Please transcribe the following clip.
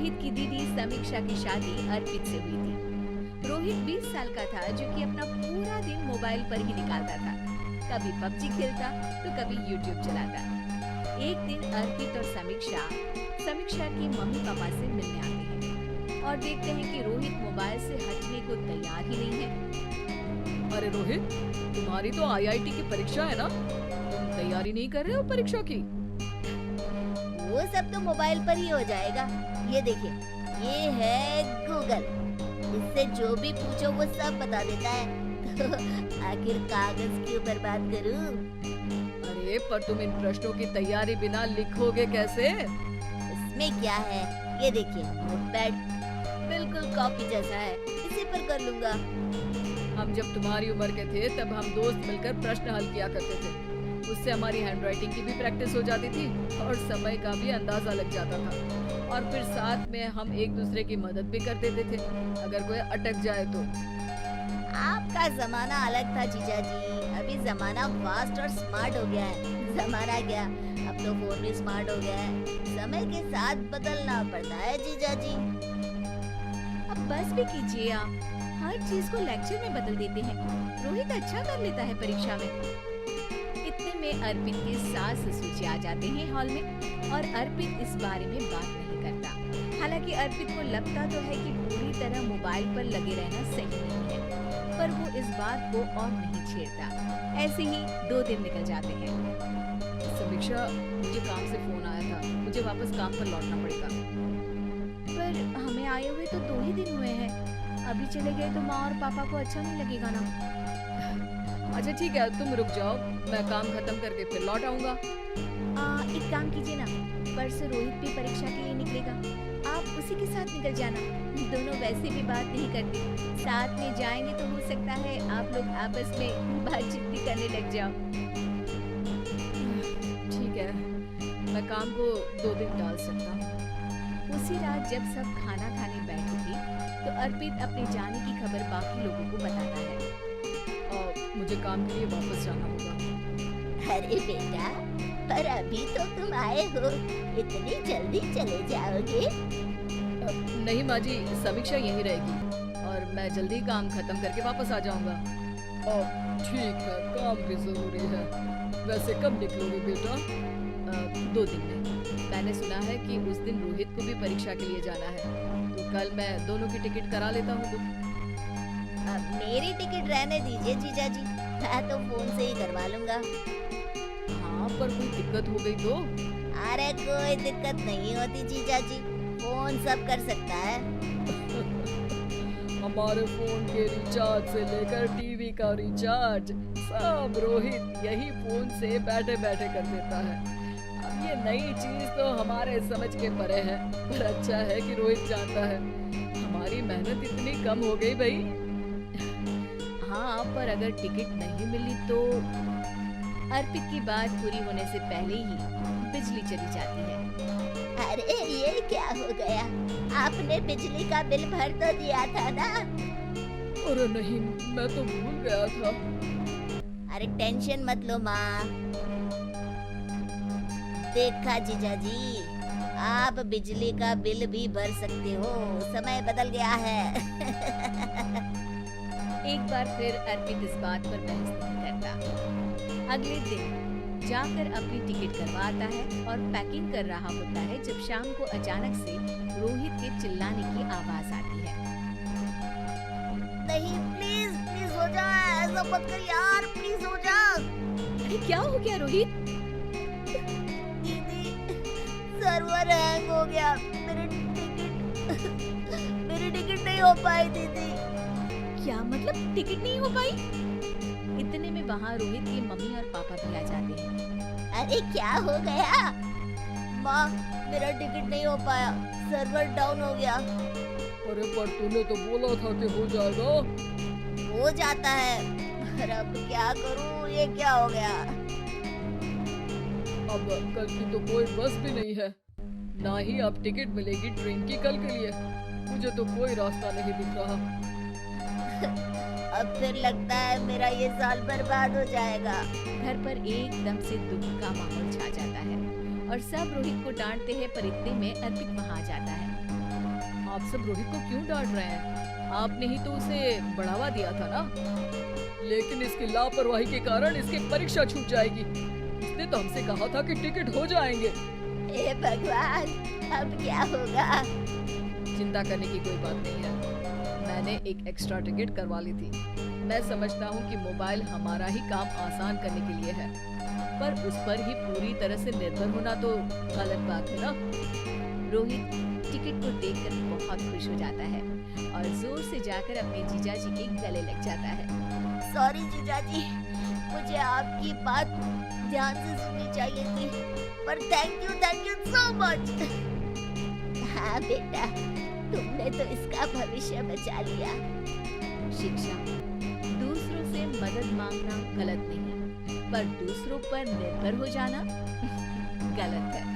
रोहित की दीदी समीक्षा की शादी अर्पित से हुई थी। रोहित 20 साल का था, जो कि अपना पूरा दिन मोबाइल पर ही निकालता था। कभी पबजी खेलता तो कभी यूट्यूब चलाता। एक दिन अर्पित और समीक्षा की मम्मी पापा से मिलने आते हैं और देखते हैं कि रोहित मोबाइल से हटने को तैयार ही नहीं है। अरे रोहित, तुम्हारी तो आईआईटी की परीक्षा है ना? तुम तैयारी नहीं कर रहे हो परीक्षा की? वो सब तो मोबाइल पर ही हो जाएगा। ये देखिए, ये है गूगल। इससे जो भी पूछो वो सब बता देता है। तो आखिर कागज क्यों बर्बाद करूं? अरे पर तुम इन प्रश्नों की तैयारी बिना लिखोगे कैसे? इसमें क्या है, ये देखिए, नोटपैड बिल्कुल कॉपी जैसा है, इसी पर कर लूंगा। हम जब तुम्हारी उम्र के थे तब हम दोस्त मिलकर प्रश्न हल किया करते थे। उससे हमारी हैंडराइटिंग की भी प्रैक्टिस हो जाती थी और समय का भी अंदाजा लग जाता था। और फिर साथ में हम एक दूसरे की मदद भी कर देते थे अगर कोई अटक जाए तो। आपका जमाना अलग था जीजा जी। अभी जमाना फास्ट और स्मार्ट हो गया है। जमाना क्या, अब तो फोन भी स्मार्ट हो गया है। समय के साथ बदलना पड़ता है जीजा जी। अब बस भी कीजिए आप, हर चीज को लेक्चर में बदल देते हैं। रोहित अच्छा कर लेता है परीक्षा में। इतने में अर्पित के सास ससुर जी आ जाते हैं हॉल में और अर्पित इस बारे में बात नहीं करता। हालांकि अर्पित को लगता तो है कि पूरी तरह मोबाइल पर लगे रहना सही नहीं है, पर वो इस बात को और नहीं छेड़ता। ऐसे ही 2 दिन निकल जाते हैं। समीक्षा, मुझे काम से फोन आया था, मुझे वापस काम पर लौटना पड़ेगा। पर हमें आए हुए तो 2 ही दिन हुए हैं। अभी चले गए तो माँ और पापा को अच्छा नहीं लगेगा ना। अच्छा ठीक है, तुम रुक जाओ, मैं काम खत्म करके फिर लौट आऊंगा। एक काम कीजिए ना, परसों रोहित भी परीक्षा के लिए निकलेगा, आप उसी के साथ निकल जाना। दोनों वैसे भी बात नहीं करते, साथ में जाएंगे तो हो सकता है आप लोग आपस में बातचीत भी करने लग जाओ। ठीक है, मैं काम को 2 दिन टाल सकता हूँ। उसी रात जब सब खाना खाने बैठी थी तो अर्पित अपने जाने की खबर बाकी लोगों को बताता है। मुझे काम के लिए वापस जाना होगा। अरे बेटा, पर अभी तो तुम आए हो, इतनी जल्दी चले जाओगे? नहीं माँ जी, समीक्षा यहीं रहेगी और मैं जल्दी काम खत्म करके वापस आ जाऊंगा। ठीक है, काम भी जरूरी है। वैसे कब निकलोगे बेटा? 2 दिन में। मैंने सुना है कि उस दिन रोहित को भी परीक्षा के लिए जाना है, तो कल मैं दोनों की टिकट करा लेता हूँ। मेरी टिकट रहने दीजिए जीजा जी, मैं तो फोन से ही करवा लूंगा। हाँ, पर कोई दिक्कत हो गई तो? अरे कोई दिक्कत नहीं होती जीजा जी, फोन सब कर सकता है। हमारे फोन के रिचार्ज से लेकर टीवी का रिचार्ज सब रोहित यही फोन से बैठे बैठे कर देता है। अब ये नई चीज तो हमारे समझ के परे है, पर अच्छा है कि रोहित जानता है। हमारी मेहनत इतनी कम हो गई भाई। हाँ, पर अगर टिकट नहीं मिली तो? अर्पित की बात पूरी होने से पहले ही बिजली चली जाती है। अरे ये क्या हो गया, आपने बिजली का बिल भर तो दिया था ना? अरे नहीं, मैं तो भूल गया था। अरे टेंशन मत लो माँ। देखा जीजा जी, आप बिजली का बिल भी भर सकते हो, समय बदल गया है। एक बार फिर अर्पित इस बात पर बहस नहीं करता। अगले दिन जाकर अपनी टिकट करवाता है और पैकिंग कर रहा होता है जब शाम को अचानक से रोहित के चिल्लाने की आवाज आती है। नहीं, प्लीज प्लीज हो जा, ऐसा मत कर यार, प्लीज हो जा। अरे क्या हो गया रोहित? दीदी, सर्वर हैंग हो गया, मेरी टिकट नहीं हो पाई दीदी। क्या मतलब टिकट नहीं हो पाई? इतने में वहाँ रोहित की मम्मी और पापा भी आ जाते हैं। अरे क्या हो गया? माँ, मेरा टिकट नहीं हो पाया, सर्वर डाउन हो गया। अरे पर तूने तो बोला था कि हो जाएगा। हो जाता है, पर अब क्या करूँ, ये क्या हो गया? अब कल की तो कोई बस भी नहीं है, ना ही अब टिकट मिलेगी ट्रेन की कल के लिए। मुझे तो कोई रास्ता नहीं दिख रहा। अब फिर लगता है मेरा ये साल बर्बाद हो जाएगा। घर पर एकदम से दुख का माहौल छा जाता है और सब रोहित को डांटते हैं, पर इतने में अर्पित वहाँ आ जाता है। आप सब रोहित को क्यों डांट रहे हैं? आपने ही तो उसे बढ़ावा दिया था ना। लेकिन इसकी लापरवाही के कारण इसकी परीक्षा छूट जाएगी। इसने तो हमसे कहा था कि टिकट हो जाएंगे। हे भगवान, अब क्या होगा? चिंता करने की कोई बात नहीं है। मैंने एक एक्स्ट्रा टिकट करवा ली थी। मैं समझता हूँ कि मोबाइल हमारा ही काम आसान करने के लिए है, पर उस पर ही पूरी तरह से निर्भर होना तो गलत बात है ना। रोहित टिकट को देखकर बहुत खुश हो जाता है और जोर से जाकर अपने जीजा जी के गले लग जाता है। सॉरी जीजा जी, मुझे आपकी बात ध्यान से सुननी चाहिए थी, पर थैंक यू सो मच। हाँ बेटा, तुमने तो इसका भविष्य बचा लिया। शिक्षा, दूसरों से मदद मांगना गलत नहीं, पर दूसरों पर निर्भर हो जाना गलत है।